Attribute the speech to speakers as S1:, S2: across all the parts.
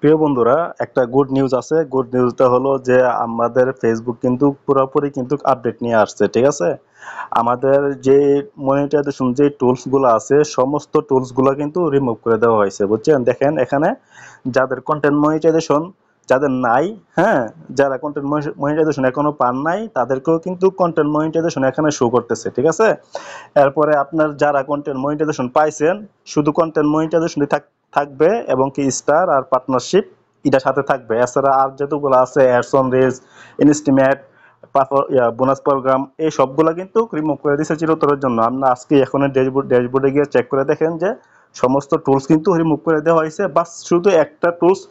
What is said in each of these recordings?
S1: প্রিয় বন্ধুরা, একটা গুড নিউজ আছে। গুড নিউজটা হলো যে আমাদের ফেসবুক কিন্তু পুরোপুরি কিন্তু আপডেট নিয়ে আসছে, ঠিক আছে। আমাদের যে মনিটাইজেশন যে টুলস গুলো আছে, সমস্ত টুলস গুলো কিন্তু রিমুভ করে দেওয়া হয়েছে, বুঝছেন। দেখেন এখানে যাদের কন্টেন্ট মনিটাইজেশন যাদের নাই, হ্যাঁ, যারা কন্টেন্ট মনিটাইজেশন এখনো পান নাই, তাদেরকেও কিন্তু কন্টেন্ট মনিটাইজেশন এখানে শো করতেছে, ঠিক আছে। এরপরে আপনার যারা কন্টেন্ট মনিটাইজেশন পাইছেন, শুধু কন্টেন্ট মনিটাইজেশন থাকবে এবং কি স্টার আর পার্টনারশিপ এটার সাথে থাকবে। এছাড়া আর যতগুলো আছে অ্যাডস অন রিলস, ইনস্টিমেট, বোনাস প্রোগ্রাম, এই সবগুলো কিন্তু রিমুভ করে দিয়েছে চিরতরের জন্য। আপনারা আজকে এখন ড্যাশবোর্ডে গিয়ে চেক করে দেখেন যে সমস্ত টুলস কিন্তু রিমুভ করে দেওয়া হয়েছে। বাস শুধু একটা টুলস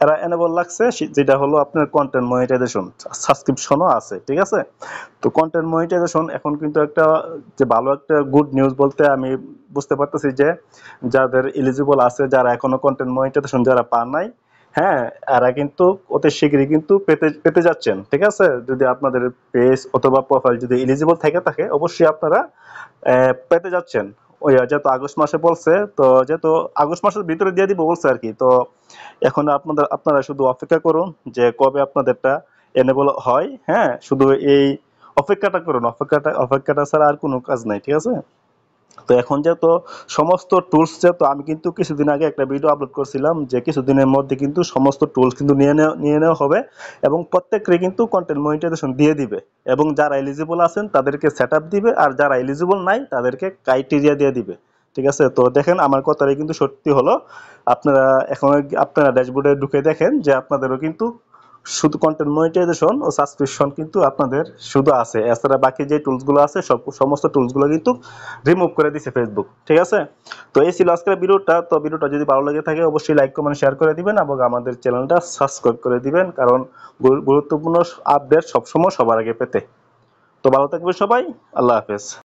S1: এরা এনেবল লাগছে, যেটা হলো আপনার কন্টেন্ট মনিটাইজেশন। সাবস্ক্রিপশনও আছে, ঠিক আছে। তো কন্টেন্ট মনিটাইজেশন এখন কিন্তু একটা যে ভালো একটা গুড নিউজ বলতে আমি বুঝতে পারতেছি যে যাদের এলিজিবল আছে, যারা এখনো কন্টেন্ট মনিটাইজেশন যারা পান নাই, হ্যাঁ, এরা কিন্তু অতি শীঘ্রই কিন্তু পেতে পেতে যাচ্ছেন, ঠিক আছে। যদি আপনাদের পেজ অথবা প্রোফাইল যদি এলিজিবল থাকে অবশ্যই আপনারা পেতে যাচ্ছেন। ওই যেহেতু আগস্ট মাসে বলছে, তো যেহেতু আগস্ট মাসের ভিতরে দিয়ে দিব বলছে আর কি। তো এখন আপনারা শুধু অপেক্ষা করুন যে কবে আপনাদেরটা এনেবল হয়। হ্যাঁ, শুধু এই অপেক্ষাটা করুন, অপেক্ষাটা ছাড়া আর কোনো কাজ নাই, ঠিক আছে। তো এখন যেহেতু সমস্ত টুলস, যেহেতু আমি কিন্তু কিছুদিন আগে একটা ভিডিও আপলোড করছিলাম যে কিছুদিনের মধ্যে কিন্তু সমস্ত টুলস কিন্তু নিয়ে নেওয়া হবে এবং প্রত্যেককে কিন্তু কন্টেন্ট মনিটাইজেশন দিয়ে দিবে এবং যারা এলিজিবল আছেন তাদেরকে সেট আপ দিবে, আর যারা এলিজিবল নাই তাদেরকে ক্রাইটেরিয়া দিয়ে দিবে, ঠিক আছে। তো দেখেন আমার কথাটাই কিন্তু সত্যি হলো। আপনারা এখন আপনারা ড্যাশবোর্ডে ঢুকে দেখেন যে আপনাদেরও কিন্তু শুধু কন্টেন্ট মনিটাইজেশন ও সাবস্ক্রিপশন কিন্তু আপনাদের শুধু আছে। এছাড়া বাকি যে টুলসগুলো আছে সমস্ত টুলসগুলো কিন্তু রিমুভ করে দিছে ফেসবুক, ঠিক আছে। তো এই ছিল আজকের ভিডিওটা। তো ভিডিওটা যদি ভালো লেগে থাকে অবশ্যই লাইক কমেন্ট শেয়ার করে দিবেন এবং আমাদের চ্যানেলটা সাবস্ক্রাইব করে দিবেন, কারণ গুরুত্বপূর্ণ আপডেট সবসময় সবার আগে পেতে। তো ভালো থাকবে সবাই, আল্লাহ হাফেজ।